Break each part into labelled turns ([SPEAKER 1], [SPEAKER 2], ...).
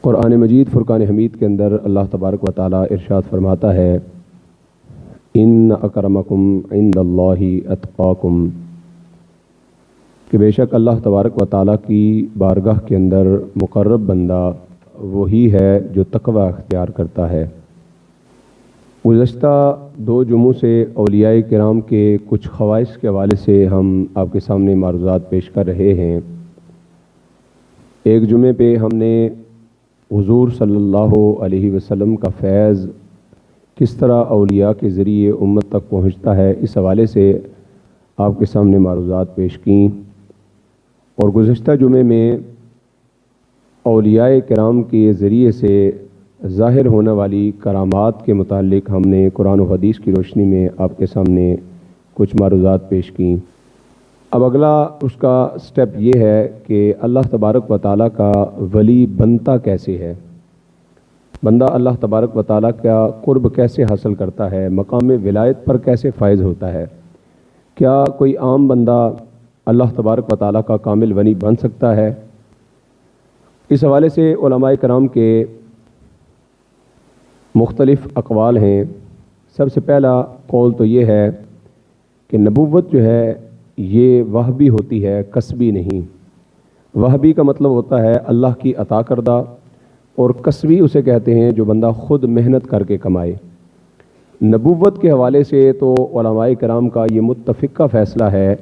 [SPEAKER 1] قرآن مجید فرقان حمید کے اندر اللہ تبارک و تعالی ارشاد فرماتا ہے، ان اکرمکم عند اللہ اتقاکم، کہ بے شک اللہ تبارک و تعالی کی بارگاہ کے اندر مقرب بندہ وہی ہے جو تقوی اختیار کرتا ہے۔ گزشتہ 2 جمعوں سے اولیاء کرام کے کچھ خواص کے حوالے سے ہم آپ کے سامنے معروضات پیش کر رہے ہیں۔ ایک جمعے پہ ہم نے حضور صلی اللہ علیہ وسلم کا فیض کس طرح اولیاء کے ذریعے امت تک پہنچتا ہے، اس حوالے سے آپ کے سامنے معروضات پیش کیں، اور گزشتہ جمعے میں اولیاء کرام کے ذریعے سے ظاہر ہونے والی کرامات کے متعلق ہم نے قرآن و حدیث کی روشنی میں آپ کے سامنے کچھ معروضات پیش کیں۔ اب اگلا اس کا سٹیپ یہ ہے کہ اللہ تبارک و تعالیٰ کا ولی بنتا کیسے ہے، بندہ اللہ تبارک و تعالیٰ کا قرب کیسے حاصل کرتا ہے، مقام ولایت پر کیسے فائز ہوتا ہے۔ کیا کوئی عام بندہ اللہ تبارک و تعالیٰ کا کامل ولی بن سکتا ہے؟ اس حوالے سے علماء کرام کے مختلف اقوال ہیں۔ سب سے پہلا قول تو یہ ہے کہ نبوت جو ہے یہ وہبی ہوتی ہے، کسبی نہیں۔ وہبی کا مطلب ہوتا ہے اللہ کی عطا کردہ، اور کسبی اسے کہتے ہیں جو بندہ خود محنت کر کے کمائے۔ نبوت کے حوالے سے تو علماء کرام کا یہ متفقہ فیصلہ ہے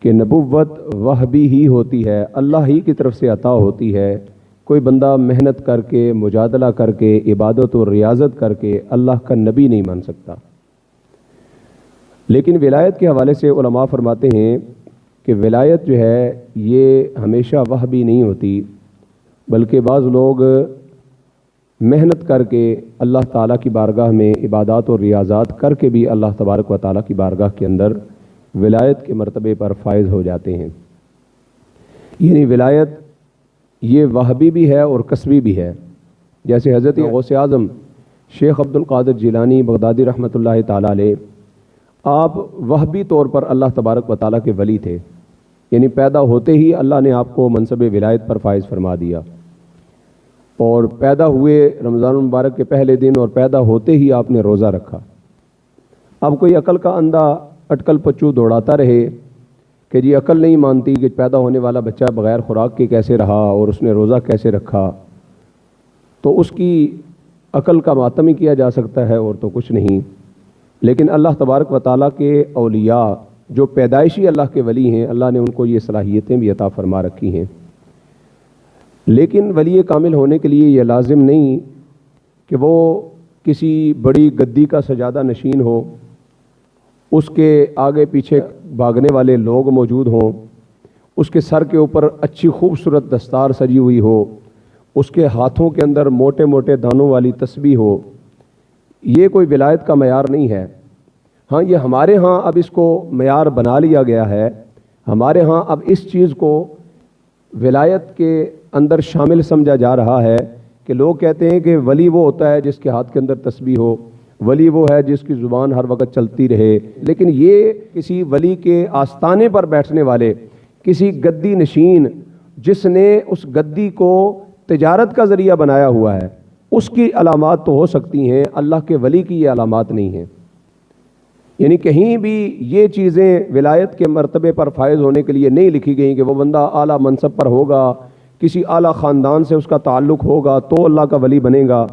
[SPEAKER 1] کہ نبوت وہبی ہی ہوتی ہے، اللہ ہی کی طرف سے عطا ہوتی ہے۔ کوئی بندہ محنت کر کے، مجادلہ کر کے، عبادت و ریاضت کر کے اللہ کا نبی نہیں مان سکتا۔ لیکن ولایت کے حوالے سے علماء فرماتے ہیں کہ ولایت جو ہے یہ ہمیشہ وہبی نہیں ہوتی، بلکہ بعض لوگ محنت کر کے اللہ تعالیٰ کی بارگاہ میں عبادات و ریاضات کر کے بھی اللہ تبارک و تعالیٰ کی بارگاہ کے اندر ولایت کے مرتبے پر فائز ہو جاتے ہیں۔ یعنی ولایت یہ وہبی بھی ہے اور کسبی بھی ہے۔ جیسے حضرت غوث اعظم شیخ عبد القادر جیلانی بغدادی رحمۃ اللہ تعالیٰ علیہ، آپ وہبی طور پر اللہ تبارک و تعالیٰ کے ولی تھے، یعنی پیدا ہوتے ہی اللہ نے آپ کو منصب ولایت پر فائز فرما دیا، اور پیدا ہوئے رمضان المبارک کے پہلے دن اور پیدا ہوتے ہی آپ نے روزہ رکھا۔ اب کوئی عقل کا اندھا اٹکل پچو دوڑاتا رہے کہ جی عقل نہیں مانتی کہ پیدا ہونے والا بچہ بغیر خوراک کے کیسے رہا اور اس نے روزہ کیسے رکھا، تو اس کی عقل کا ماتم ہی کیا جا سکتا ہے اور تو کچھ نہیں۔ لیکن اللہ تبارک و تعالیٰ کے اولیاء جو پیدائشی اللہ کے ولی ہیں، اللہ نے ان کو یہ صلاحیتیں بھی عطا فرما رکھی ہیں۔ لیکن ولی کامل ہونے کے لیے یہ لازم نہیں کہ وہ کسی بڑی گدی کا سجادہ نشین ہو، اس کے آگے پیچھے بھاگنے والے لوگ موجود ہوں، اس کے سر کے اوپر اچھی خوبصورت دستار سجی ہوئی ہو، اس کے ہاتھوں کے اندر موٹے موٹے دانوں والی تسبیح ہو۔ یہ کوئی ولایت کا معیار نہیں ہے۔ ہاں یہ ہمارے ہاں اب اس کو معیار بنا لیا گیا ہے، ہمارے ہاں اب اس چیز کو ولایت کے اندر شامل سمجھا جا رہا ہے کہ لوگ کہتے ہیں کہ ولی وہ ہوتا ہے جس کے ہاتھ کے اندر تسبیح ہو، ولی وہ ہے جس کی زبان ہر وقت چلتی رہے۔ لیکن یہ کسی ولی کے آستانے پر بیٹھنے والے، کسی گدی نشین جس نے اس گدی کو تجارت کا ذریعہ بنایا ہوا ہے، اس کی علامات تو ہو سکتی ہیں، اللہ کے ولی کی یہ علامات نہیں ہیں۔ یعنی کہیں بھی یہ چیزیں ولایت کے مرتبے پر فائز ہونے کے لیے نہیں لکھی گئیں کہ وہ بندہ اعلیٰ منصب پر ہوگا، کسی اعلیٰ خاندان سے اس کا تعلق ہوگا تو اللہ کا ولی بنے گا،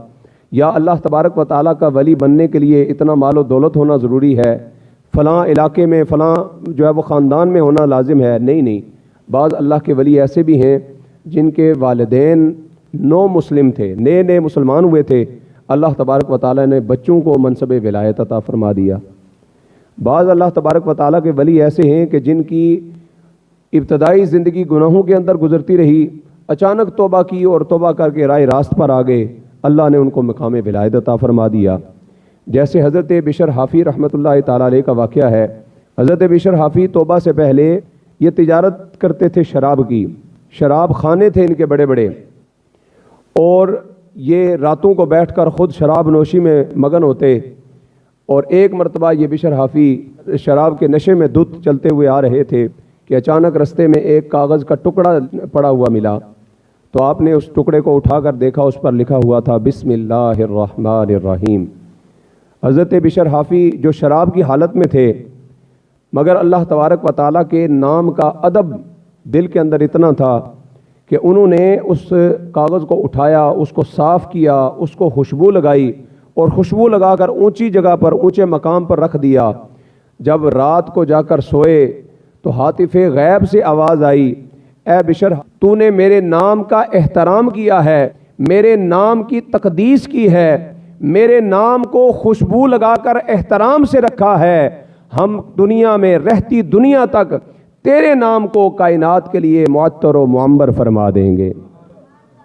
[SPEAKER 1] یا اللہ تبارک و تعالیٰ کا ولی بننے کے لیے اتنا مال و دولت ہونا ضروری ہے، فلاں علاقے میں فلاں جو ہے وہ خاندان میں ہونا لازم ہے۔ نہیں، بعض اللہ کے ولی ایسے بھی ہیں جن کے والدین نو مسلم تھے، نئے مسلمان ہوئے تھے، اللہ تبارک و تعالیٰ نے بچوں کو منصب ولایت عطا فرما دیا۔ بعض اللہ تبارک و تعالیٰ کے ولی ایسے ہیں کہ جن کی ابتدائی زندگی گناہوں کے اندر گزرتی رہی، اچانک توبہ کی اور توبہ کر کے راہ راست پر آ گئے، اللہ نے ان کو مقام ولایت عطا فرما دیا۔ جیسے حضرت بشر حافی رحمۃ اللہ تعالیٰ علیہ کا واقعہ ہے۔ حضرت بشر حافی توبہ سے پہلے یہ تجارت کرتے تھے شراب کی، شراب خانے تھے ان کے بڑے بڑے، اور یہ راتوں کو بیٹھ کر خود شراب نوشی میں مگن ہوتے، اور ایک مرتبہ یہ بشر حافی شراب کے نشے میں دھت چلتے ہوئے آ رہے تھے کہ اچانک رستے میں ایک کاغذ کا ٹکڑا پڑا ہوا ملا، تو آپ نے اس ٹکڑے کو اٹھا کر دیکھا، اس پر لکھا ہوا تھا بسم اللہ الرحمن الرحیم۔ حضرت بشر حافی جو شراب کی حالت میں تھے، مگر اللہ تبارک و تعالیٰ کے نام کا ادب دل کے اندر اتنا تھا کہ انہوں نے اس کاغذ کو اٹھایا، اس کو صاف کیا، اس کو خوشبو لگائی اور خوشبو لگا کر اونچی جگہ پر، اونچے مقام پر رکھ دیا۔ جب رات کو جا کر سوئے تو ہاتف غیب سے آواز آئی، اے بشر، تو نے میرے نام کا احترام کیا ہے، میرے نام کی تقدیس کی ہے، میرے نام کو خوشبو لگا کر احترام سے رکھا ہے، ہم دنیا میں رہتی دنیا تک تیرے نام کو کائنات کے لیے معطر و معمر فرما دیں گے،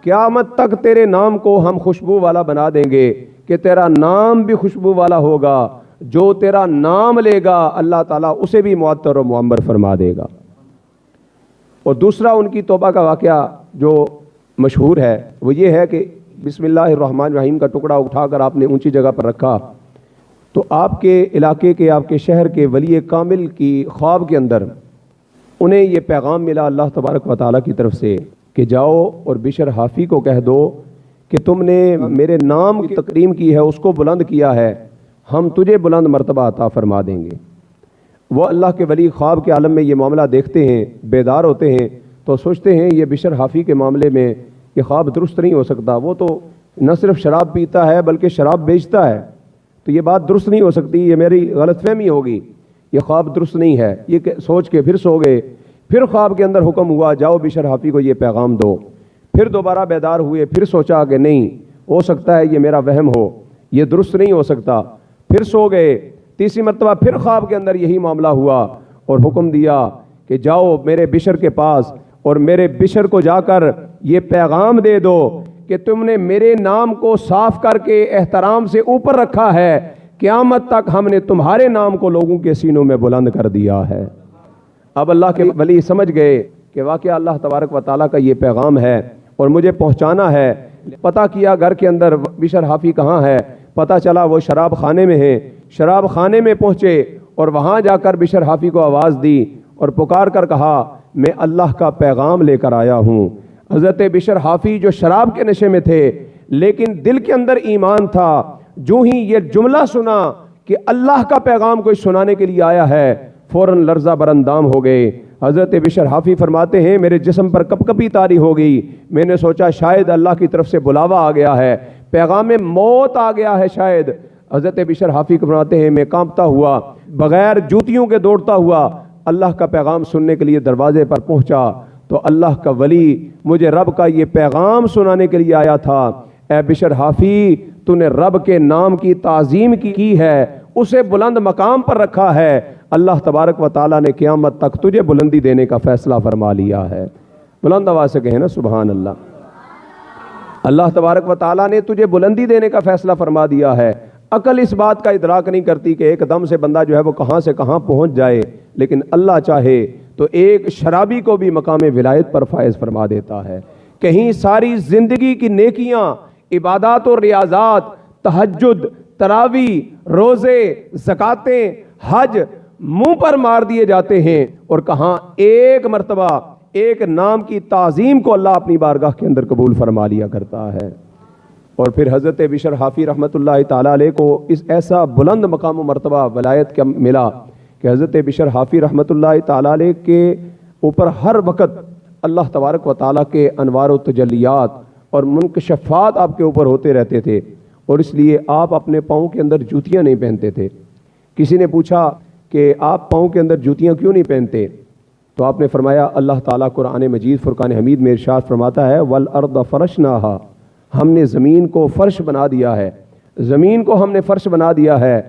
[SPEAKER 1] قیامت تک تیرے نام کو ہم خوشبو والا بنا دیں گے کہ تیرا نام بھی خوشبو والا ہوگا، جو تیرا نام لے گا اللہ تعالیٰ اسے بھی معطر و معمر فرما دے گا۔ اور دوسرا ان کی توبہ کا واقعہ جو مشہور ہے وہ یہ ہے کہ بسم اللہ الرحمن الرحیم کا ٹکڑا اٹھا کر آپ نے اونچی جگہ پر رکھا تو آپ کے علاقے کے، آپ کے شہر کے ولی کامل کی خواب کے اندر انہیں یہ پیغام ملا اللہ تبارک و تعالیٰ کی طرف سے کہ جاؤ اور بشر حافی کو کہہ دو کہ تم نے میرے نام کی تکریم کی ہے، اس کو بلند کیا ہے، ہم تجھے بلند مرتبہ عطا فرما دیں گے۔ وہ اللہ کے ولی خواب کے عالم میں یہ معاملہ دیکھتے ہیں، بیدار ہوتے ہیں تو سوچتے ہیں یہ بشر حافی کے معاملے میں یہ خواب درست نہیں ہو سکتا، وہ تو نہ صرف شراب پیتا ہے بلکہ شراب بیچتا ہے، تو یہ بات درست نہیں ہو سکتی، یہ میری غلط فہمی ہوگی، یہ خواب درست نہیں ہے، یہ سوچ کے پھر سو گئے۔ پھر خواب کے اندر حکم ہوا جاؤ بشر حافی کو یہ پیغام دو۔ پھر دوبارہ بیدار ہوئے، پھر سوچا کہ نہیں ہو سکتا ہے یہ میرا وہم ہو، یہ درست نہیں ہو سکتا، پھر سو گئے۔ تیسری مرتبہ پھر خواب کے اندر یہی معاملہ ہوا اور حکم دیا کہ جاؤ میرے بشر کے پاس اور میرے بشر کو جا کر یہ پیغام دے دو کہ تم نے میرے نام کو صاف کر کے احترام سے اوپر رکھا ہے، قیامت تک ہم نے تمہارے نام کو لوگوں کے سینوں میں بلند کر دیا ہے۔ اب اللہ کے ولی سمجھ گئے کہ واقعہ اللہ تبارک و تعالیٰ کا یہ پیغام ہے اور مجھے پہنچانا ہے۔ پتہ کیا گھر کے اندر بشر حافی کہاں ہے، پتہ چلا وہ شراب خانے میں ہیں۔ شراب خانے میں پہنچے اور وہاں جا کر بشر حافی کو آواز دی اور پکار کر کہا میں اللہ کا پیغام لے کر آیا ہوں۔ حضرت بشر حافی جو شراب کے نشے میں تھے لیکن دل کے اندر ایمان تھا، جو ہی یہ جملہ سنا کہ اللہ کا پیغام کوئی سنانے کے لیے آیا ہے، فوراً لرزہ براندام ہو گئے۔ حضرت بشر حافی فرماتے ہیں میرے جسم پر کپ کپی طاری ہو گئی، میں نے سوچا شاید اللہ کی طرف سے بلاوا آ گیا ہے، پیغام موت آ گیا ہے شاید۔ حضرت بشر حافی فرماتے ہیں میں کانپتا ہوا، بغیر جوتیوں کے دوڑتا ہوا اللہ کا پیغام سننے کے لیے دروازے پر پہنچا تو اللہ کا ولی مجھے رب کا یہ پیغام سنانے کے لیے آیا تھا، اے بشر حافی تو نے رب کے نام کی تعظیم کی ہے، اسے بلند مقام پر رکھا ہے، اللہ تبارک و تعالیٰ نے قیامت تک تجھے بلندی دینے کا فیصلہ فرما لیا ہے۔ بلند آواز سے کہیں نا سبحان اللہ۔ اللہ تبارک و تعالیٰ نے تجھے بلندی دینے کا فیصلہ فرما دیا ہے۔ عقل اس بات کا ادراک نہیں کرتی کہ ایک دم سے بندہ جو ہے وہ کہاں سے کہاں پہنچ جائے، لیکن اللہ چاہے تو ایک شرابی کو بھی مقام ولایت پر فائز فرما دیتا ہے۔ کہیں ساری زندگی کی نیکیاں، عبادات و ریاضات، تہجد، تراویح، روزے، زکاتیں، حج منہ پر مار دیے جاتے ہیں، اور کہاں ایک مرتبہ ایک نام کی تعظیم کو اللہ اپنی بارگاہ کے اندر قبول فرما لیا کرتا ہے۔ اور پھر حضرت بشر حافی رحمۃ اللہ تعالیٰ علیہ کو اس ایسا بلند مقام و مرتبہ ولایت کا ملا کہ حضرت بشر حافی رحمۃ اللہ تعالیٰ علیہ کے اوپر ہر وقت اللہ تبارک و تعالیٰ کے انوار و تجلیات اور منکشفات آپ کے اوپر ہوتے رہتے تھے، اور اس لیے آپ اپنے پاؤں کے اندر جوتیاں نہیں پہنتے تھے۔ کسی نے پوچھا کہ آپ پاؤں کے اندر جوتیاں کیوں نہیں پہنتے، تو آپ نے فرمایا اللہ تعالیٰ قرآن مجید فرقان حمید میں ارشاد فرماتا ہے وَالْأَرْضَ فَرَشْنَاهَا، ہم نے زمین کو فرش بنا دیا ہے، زمین کو ہم نے فرش بنا دیا ہے۔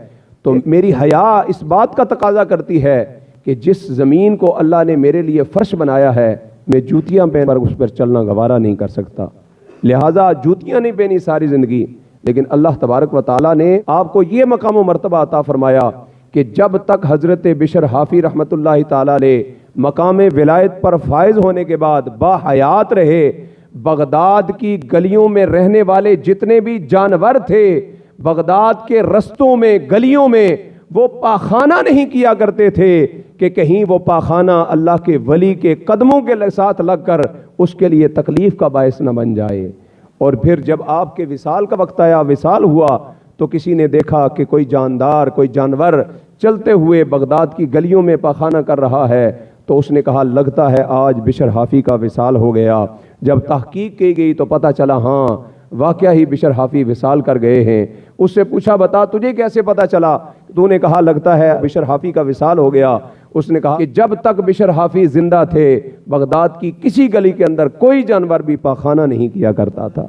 [SPEAKER 1] تو میری حیا اس بات کا تقاضا کرتی ہے کہ جس زمین کو اللہ نے میرے لیے فرش بنایا ہے میں جوتیاں پہن کر اس پر چلنا گوارا نہیں کر سکتا، لہٰذا جوتیاں نہیں پہنی ساری زندگی۔ لیکن اللہ تبارک و تعالیٰ نے آپ کو یہ مقام و مرتبہ عطا فرمایا کہ جب تک حضرت بشر حافی رحمۃ اللہ تعالیٰ علیہ مقام ولایت پر فائز ہونے کے بعد با حیات رہے، بغداد کی گلیوں میں رہنے والے جتنے بھی جانور تھے، بغداد کے رستوں میں گلیوں میں وہ پاخانہ نہیں کیا کرتے تھے کہ کہیں وہ پاخانہ اللہ کے ولی کے قدموں کے ساتھ لگ کر اس کے لیے تکلیف کا باعث نہ بن جائے۔ اور پھر جب آپ کے وصال کا وقت آیا، وصال ہوا، تو کسی نے دیکھا کہ کوئی جاندار، کوئی جانور چلتے ہوئے بغداد کی گلیوں میں پاخانہ کر رہا ہے، تو اس نے کہا لگتا ہے آج بشر حافی کا وصال ہو گیا۔ جب تحقیق کی گئی تو پتہ چلا ہاں واقعہ ہی بشر حافی وصال کر گئے ہیں۔ اس سے پوچھا بتا تجھے کیسے پتہ چلا؟ تو نے کہا لگتا ہے بشر حافی کا وصال ہو گیا۔ اس نے کہا کہ جب تک بشر حافی زندہ تھے بغداد کی کسی گلی کے اندر کوئی جانور بھی پاخانہ نہیں کیا کرتا تھا،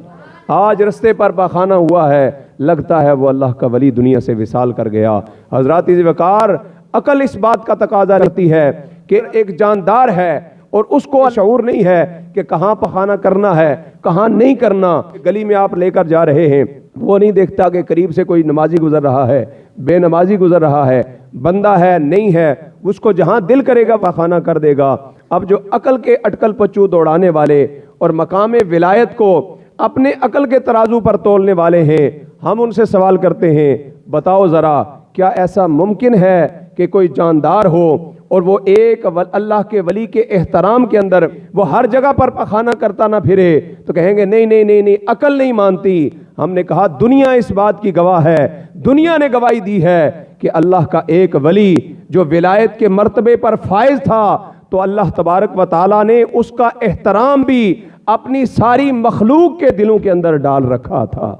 [SPEAKER 1] آج رستے پر پاخانہ ہوا ہے، لگتا ہے وہ اللہ کا ولی دنیا سے وصال کر گیا۔ حضرات عزیز وقار، عقل اس بات کا تقاضا کرتی ہے کہ ایک جاندار ہے اور اس کو شعور نہیں ہے کہ کہاں پخانہ کرنا ہے کہاں نہیں کرنا۔ گلی میں آپ لے کر جا رہے ہیں، وہ نہیں دیکھتا کہ قریب سے کوئی نمازی گزر رہا ہے، بے نمازی گزر رہا ہے، بندہ ہے نہیں ہے، اس کو جہاں دل کرے گا پخانہ کر دے گا۔ اب جو عقل کے اٹکل پچو دوڑانے والے اور مقام ولایت کو اپنے عقل کے ترازو پر تولنے والے ہیں، ہم ان سے سوال کرتے ہیں بتاؤ ذرا کیا ایسا ممکن ہے کہ کوئی جاندار ہو اور وہ ایک اللہ کے ولی کے احترام کے اندر وہ ہر جگہ پر پخانہ کرتا نہ پھرے؟ تو کہیں گے نہیں نہیں نہیں نہیں، عقل نہیں مانتی۔ ہم نے کہا دنیا اس بات کی گواہ ہے، دنیا نے گواہی دی ہے کہ اللہ کا ایک ولی جو ولایت کے مرتبے پر فائز تھا، تو اللہ تبارک و تعالیٰ نے اس کا احترام بھی اپنی ساری مخلوق کے دلوں کے اندر ڈال رکھا تھا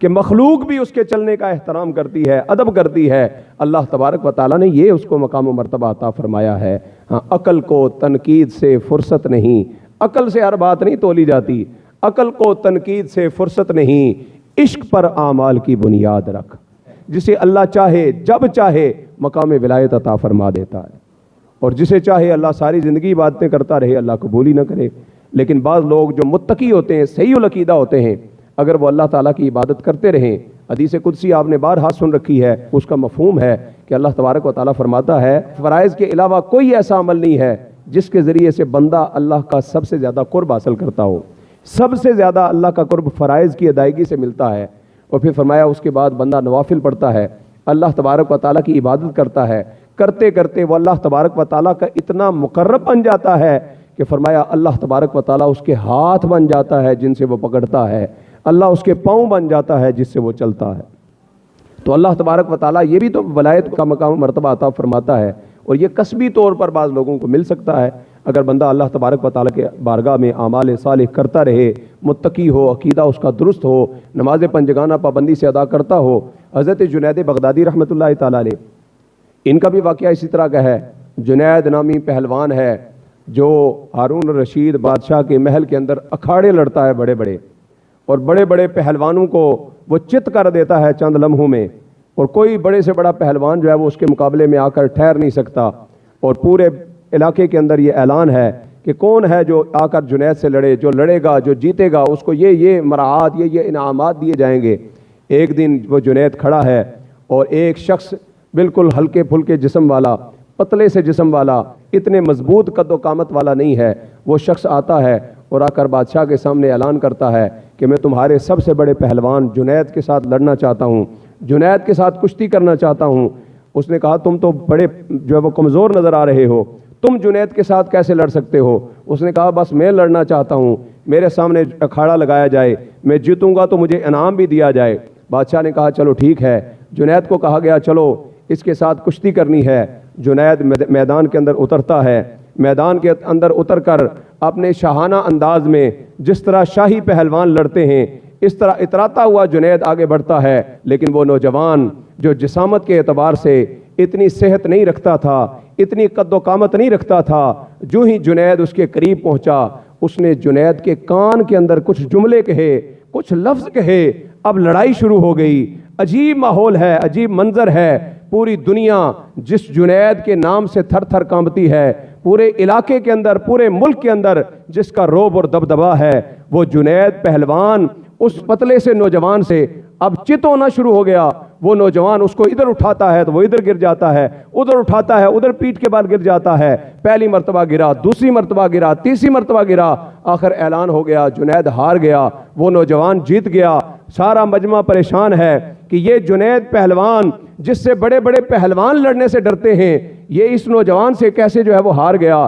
[SPEAKER 1] کہ مخلوق بھی اس کے چلنے کا احترام کرتی ہے، ادب کرتی ہے۔ اللہ تبارک و تعالیٰ نے یہ اس کو مقام و مرتبہ عطا فرمایا ہے۔ ہاں، عقل کو تنقید سے فرصت نہیں، عقل سے ہر بات نہیں تولی جاتی، عقل کو تنقید سے فرصت نہیں، عشق پر اعمال کی بنیاد رکھ، جسے اللہ چاہے جب چاہے مقام ولایت عطا فرما دیتا ہے، اور جسے چاہے اللہ ساری زندگی باتیں کرتا رہے، اللہ قبول ہی نہ کرے۔ لیکن بعض لوگ جو متقی ہوتے ہیں، صحیح العقیدہ ہوتے ہیں، اگر وہ اللہ تعالیٰ کی عبادت کرتے رہیں، حدیث قدسی آپ نے بارہا سن رکھی ہے، اس کا مفہوم ہے کہ اللہ تبارک و تعالیٰ فرماتا ہے فرائض کے علاوہ کوئی ایسا عمل نہیں ہے جس کے ذریعے سے بندہ اللہ کا سب سے زیادہ قرب حاصل کرتا ہو۔ سب سے زیادہ اللہ کا قرب فرائض کی ادائیگی سے ملتا ہے۔ اور پھر فرمایا اس کے بعد بندہ نوافل پڑھتا ہے، اللہ تبارک و تعالیٰ کی عبادت کرتا ہے، کرتے کرتے وہ اللہ تبارک و تعالیٰ کا اتنا مقرب بن جاتا ہے کہ فرمایا اللہ تبارک و تعالیٰ اس کے ہاتھ بن جاتا ہے جن سے وہ پکڑتا ہے، اللہ اس کے پاؤں بن جاتا ہے جس سے وہ چلتا ہے۔ تو اللہ تبارک و تعالیٰ یہ بھی تو ولایت کا مقام مرتبہ عطا فرماتا ہے، اور یہ کسبی طور پر بعض لوگوں کو مل سکتا ہے اگر بندہ اللہ تبارک و تعالیٰ کے بارگاہ میں اعمال صالح کرتا رہے، متقی ہو، عقیدہ اس کا درست ہو، نماز پنجگانہ پابندی سے ادا کرتا ہو۔ حضرت جنید بغدادی رحمۃ اللہ تعالیٰ علیہ، ان کا بھی واقعہ اسی طرح کا ہے۔ جنید نامی پہلوان ہے جو ہارون الرشید بادشاہ کے محل کے اندر اکھاڑے لڑتا ہے بڑے بڑے، اور بڑے بڑے پہلوانوں کو وہ چت کر دیتا ہے چند لمحوں میں، اور کوئی بڑے سے بڑا پہلوان جو ہے وہ اس کے مقابلے میں آ کر ٹھہر نہیں سکتا۔ اور پورے علاقے کے اندر یہ اعلان ہے کہ کون ہے جو آ کر جنید سے لڑے، جو لڑے گا، جو جیتے گا، اس کو یہ مراعات، یہ انعامات دیے جائیں گے۔ ایک دن وہ جنید کھڑا ہے اور ایک شخص بالکل ہلکے پھلکے جسم والا، پتلے سے جسم والا، اتنے مضبوط قد و قامت والا نہیں ہے، وہ شخص آتا ہے اور آ کر بادشاہ کے سامنے اعلان کرتا ہے کہ میں تمہارے سب سے بڑے پہلوان جنید کے ساتھ لڑنا چاہتا ہوں، جنید کے ساتھ کشتی کرنا چاہتا ہوں۔ اس نے کہا تم تو بڑے جو ہے وہ کمزور نظر آ رہے ہو، تم جنید کے ساتھ کیسے لڑ سکتے ہو؟ اس نے کہا بس میں لڑنا چاہتا ہوں، میرے سامنے اکھاڑا لگایا جائے، میں جیتوں گا تو مجھے انعام بھی دیا جائے۔ بادشاہ نے کہا چلو ٹھیک ہے۔ جنید کو کہا گیا چلو اس کے ساتھ کشتی کرنی ہے۔ جنید میدان کے اندر اترتا ہے، میدان کے اندر اتر کر اپنے شاہانہ انداز میں جس طرح شاہی پہلوان لڑتے ہیں اس طرح اتراتا ہوا جنید آگے بڑھتا ہے، لیکن وہ نوجوان جو جسامت کے اعتبار سے اتنی صحت نہیں رکھتا تھا، اتنی قد و قامت نہیں رکھتا تھا، جو ہی جنید اس کے قریب پہنچا اس نے جنید کے کان کے اندر کچھ جملے کہے، کچھ لفظ کہے۔ اب لڑائی شروع ہو گئی، عجیب ماحول ہے، عجیب منظر ہے، پوری دنیا جس جنید کے نام سے تھر تھر کانپتی ہے، پورے علاقے کے اندر، پورے ملک کے اندر جس کا رعب اور دبدبا ہے، وہ جنید پہلوان اس پتلے سے نوجوان سے اب چت ہونا شروع ہو گیا۔ وہ نوجوان اس کو ادھر اٹھاتا ہے تو وہ ادھر گر جاتا ہے، ادھر اٹھاتا ہے ادھر پیٹھ کے بعد گر جاتا ہے، پہلی مرتبہ گرا، دوسری مرتبہ گرا، تیسری مرتبہ گرا، آخر اعلان ہو گیا جنید ہار گیا، وہ نوجوان جیت گیا۔ سارا مجمع پریشان ہے کہ یہ جنید پہلوان جس سے بڑے بڑے پہلوان لڑنے سے ڈرتے ہیں، یہ اس نوجوان سے کیسے جو ہے وہ ہار گیا۔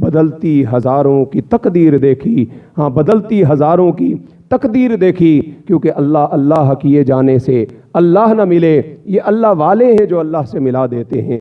[SPEAKER 1] بدلتی ہزاروں کی تقدیر دیکھی، ہاں بدلتی ہزاروں کی تقدیر دیکھی، کیونکہ اللہ کیے جانے سے اللہ نہ ملے، یہ اللہ والے ہیں جو اللہ سے ملا دیتے ہیں۔